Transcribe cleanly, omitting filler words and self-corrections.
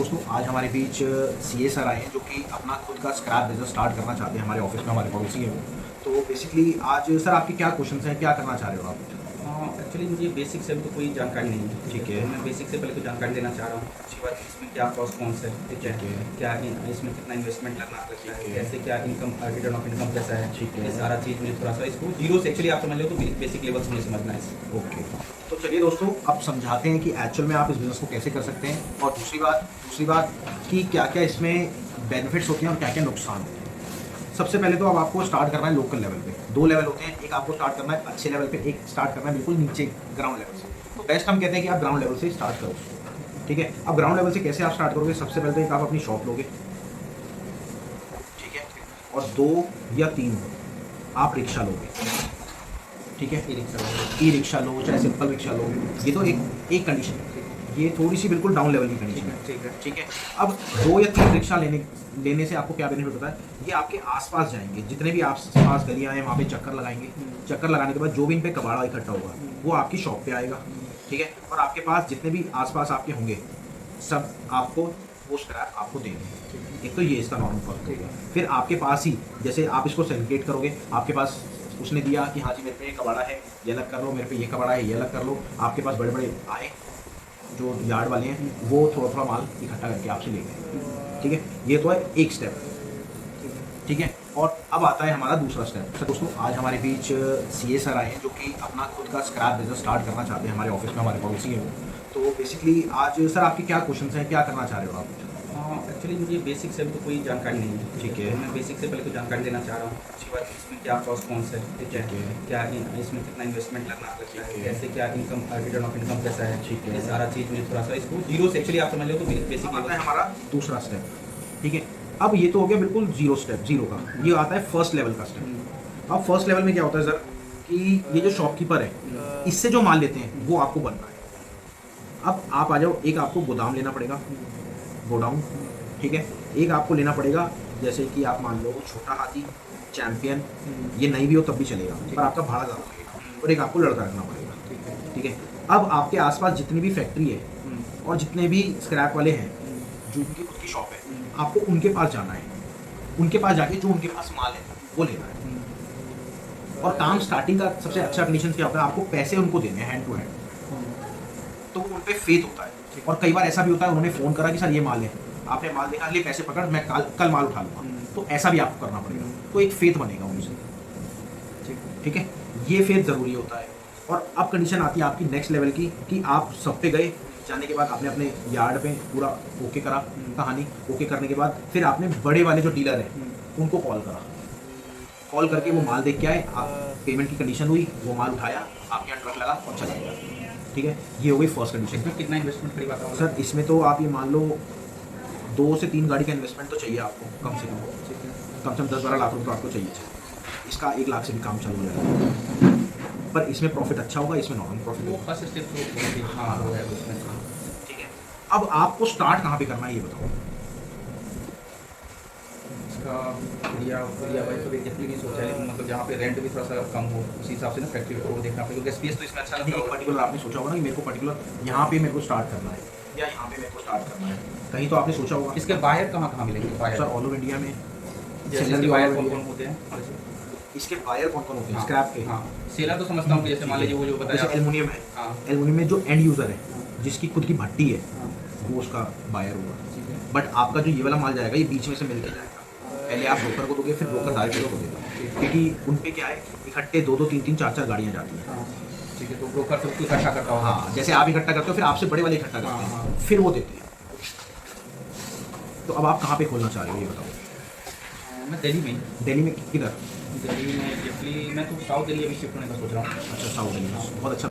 दोस्तों आज हमारे बीच सीए सर आए हैं जो कि अपना खुद का स्क्रैप बिजनेस स्टार्ट करना चाहते हैं। हमारे ऑफिस में हमारे पड़ोसी हैं वो। तो बेसिकली आज सर आपकी क्या क्वेश्चन हैं, क्या करना चाह रहे हो आप? एक्चुअली मुझे बेसिक से अभी तो कोई जानकारी नहीं है। ठीक है। तो मैं बेसिक से पहले तो जानकारी लेना चाह रहा हूँ। उसके बाद इसमें क्या कॉस्ट कौन सा है, ठीक है, ठीक है। क्या इसमें कितना इन्वेस्टमेंट लगना लगता है, ठीक है। कैसे क्या इनकम रिटर्न ऑफ इनकम कैसा है, ठीक है। ये सारा चीज़ मुझे थोड़ा सा इसको जीरो से एक्चुअली आप समझ लो तो बेसिक लेवल से मुझे समझना है। ओके, तो चलिए दोस्तों अब समझाते हैं कि एक्चुअल में आप इस बिज़नेस को कैसे कर सकते हैं, और दूसरी बात कि क्या क्या इसमें बेनिफिट्स होते हैं और क्या क्या नुकसान होते हैं। सबसे पहले तो अब आपको स्टार्ट करना है लोकल लेवल पे। दो लेवल होते हैं, एक आपको स्टार्ट करना है अच्छे लेवल पे, एक स्टार्ट करना है बिल्कुल नीचे ग्राउंड लेवल से। तो बेस्ट हम कहते हैं कि आप ग्राउंड लेवल से स्टार्ट करो, ठीक है। अब ग्राउंड लेवल से कैसे आप स्टार्ट करोगे? सबसे पहले तो एक आप अपनी शॉप लोगे, ठीक है, और 2 या 3 आप रिक्शा लोगे, ठीक है। ई रिक्शा लो चाहे सिंपल रिक्शा लो, ये तो एक कंडीशन है। ये थोड़ी सी बिल्कुल डाउन लेवल की कंडीशन है, ठीक है। अब 2 या 3 रिक्शा लेने से आपको क्या बेनिफिट होता है? ये आपके आसपास जाएंगे, जितने भी आसपास गलियां हैं वहाँ पे चक्कर लगाएंगे। चक्कर लगाने के बाद जो भी इन पे कबाड़ा इकट्ठा होगा वो आपकी शॉप पे आएगा, ठीक है। और आपके पास जितने भी आसपास आपके होंगे सब आपको वो स्क्रैप आपको देंगे। एक तो ये इसका नॉर्मल फर्क होगा। फिर आपके पास ही जैसे आप इसको सेग्रीगेट करोगे, आपके पास उसने दिया कि हाँ जी मेरे पे ये कबाड़ा है ये अलग कर लो, मेरे पे ये कबाड़ा है ये अलग कर लो। आपके पास बड़े बड़े आए जो यार्ड वाले हैं वो थोड़ा थोड़ा माल इकट्ठा करके आपसे ले गए, ठीक है। ये तो है एक स्टेप, ठीक है। और अब आता है हमारा दूसरा स्टेप। सर दोस्तों आज हमारे बीच सीए सर आए हैं जो कि अपना खुद का स्क्रैप बिजनेस स्टार्ट करना चाहते हैं। हमारे ऑफिस में हमारे पड़ोसी हैं वो। तो बेसिकली आज सर आपकी क्या क्वेश्चन हैं, क्या करना चाह रहे हो आप? एक्चुअली मुझे बेसिक से अभी तो कोई जानकारी नहीं है। ठीक है। तो मैं बेसिक से पहले तो जानकारी लेना चाह रहा हूँ। उसके बाद इसमें क्या कॉस्ट कौन सा है, ठीक है, ठीक है। क्या इसमें कितना इन्वेस्टमेंट लगना लगता है, ठीक है। कैसे क्या इनकम रिटर्न ऑफ इनकम कैसा है, ठीक है। ये सारा चीज़ मुझे थोड़ा सा इसको जीरो से एक्चुअली आप समझ लो तो बेसिक आता लेवल है हमारा दूसरा स्टेप, ठीक है। अब ये तो हो गया बिल्कुल जीरो स्टेप, जीरो का। ये आता है फर्स्ट लेवल का स्टेप। अब फर्स्ट लेवल में क्या होता है सर कि ये जो शॉपकीपर है इससे जो माल लेते हैं वो आपको बनना है। अब आप आ जाओ, एक आपको गोदाम लेना पड़ेगा, गोडाउन, ठीक है। एक आपको लेना पड़ेगा जैसे कि आप मान लो छोटा हाथी, चैंपियन, ये नहीं भी हो तब भी चलेगा पर आपका भाड़ा ज़्यादा लगेगा। और एक आपको लड़का रखना पड़ेगा, ठीक है। अब आपके आसपास जितनी भी फैक्ट्री है और जितने भी स्क्रैप वाले हैं जो उनकी खुद की शॉप है, आपको उनके पास जाना है। उनके पास जाके जो उनके पास माल है वो लेना है। और काम स्टार्टिंग का सबसे अच्छा कंडीशन क्या होता है? आपको पैसे उनको देने हैं हैंड टू हैंड, तो उन पे फेथ होता है। और कई बार ऐसा भी होता है उन्होंने फ़ोन करा कि सर ये माल है, आपने माल देखा, ले पैसे पकड़, मैं कल माल उठा लूँगा। तो ऐसा भी आपको करना पड़ेगा, तो एक फेथ बनेगा उनसे, ठीक है। ये फेथ ज़रूरी होता है। और अब कंडीशन आती है आपकी नेक्स्ट लेवल की कि आप सब पे गए, जाने के बाद आपने अपने यार्ड पे पूरा ओके करा, कहानी ओके करने के बाद फिर आपने बड़े वाले जो डीलर हैं उनको कॉल करा, कॉल करके वो माल देख के आए, आप पेमेंट की कंडीशन हुई, वो माल उठाया, आपके यहाँ ट्रक लगा और चला गया, ठीक है। ये हो गई फर्स्ट कंडीशन। इसमें कितना इन्वेस्टमेंट करीब आता होगा? सर इसमें तो आप ये मान लो 2 से 3 गाड़ी का इन्वेस्टमेंट तो चाहिए आपको कम से कम 10-12 लाख रुपये तो आपको चाहिए। इसका 1 लाख से भी काम चालू हो जाएगा, पर इसमें प्रॉफिट अच्छा होगा, इसमें नॉर्मल प्रॉफिट वो होगा, फर्स्ट स्टेप तो हाँ हो गया उसमें। ठीक है। अब आपको स्टार्ट कहाँ पे करना है ये बताओ? इसका एरिया एरिया वाइज तो डेफिनेटली नहीं सोचा है, मतलब जहाँ पे रेंट भी थोड़ा सा कम हो उसी हिसाब से ना फैक्ट्री को देखना पड़ेगा, क्योंकि स्पेस तो इसमें अच्छा लगता एक है। पर्टिकुलर आपने सोचा होगा ना कि मेरे को पर्टिकुलर यहाँ पे मेरे को स्टार्ट करना है या यहाँ पे मेरे को स्टार्ट करना है, कहीं तो आपने सोचा होगा। इसके बाहर कहाँ कहाँ मिलेंगे सर बाहर? ऑल ओवर इंडिया में जैसे सेलर इसके भी all बाहर over कौन India कौन में। होते हैं? इसके बायर कौन कौन होते हैं हाँ, स्क्रैप के? हाँ सेलर तो समझता हूँ कि जैसे मान लीजिए वो जो जैसे बताया। एल्युमिनियम है, हाँ एल्युमिनियम में जो एंड यूज़र है जिसकी खुद की भट्टी है वो उसका बायर होगा, ठीक है। बट आपका जो ये वाला माल जाएगा ये बीच में से मिल के जाएगा। पहले आप ब्रोकर को दोगे, फिर ब्रोकर डायरेक्टर को देगा, क्योंकि उन पे क्या है इकट्ठे 2-2 3-3 4-4 गाड़ियाँ जाती हैं। हाँ ठीक है, तो ब्रोकर सबको इकट्ठा करता होगा। हाँ जैसे आप इकट्ठा करते हो फिर आपसे बड़े वाले इकट्ठा करते हैं, हाँ। फिर वो देते हैं। तो अब आप कहाँ पे खोलना चाह रहे हो ये बताओ? मैं दिल्ली में दिल्ली में किधर? दिल्ली में एक्चुअली मैं तो साउथ दिल्ली अभी शिफ्ट होने का सोच रहा हूँ। अच्छा साउथ दिल्ली में, बहुत अच्छा।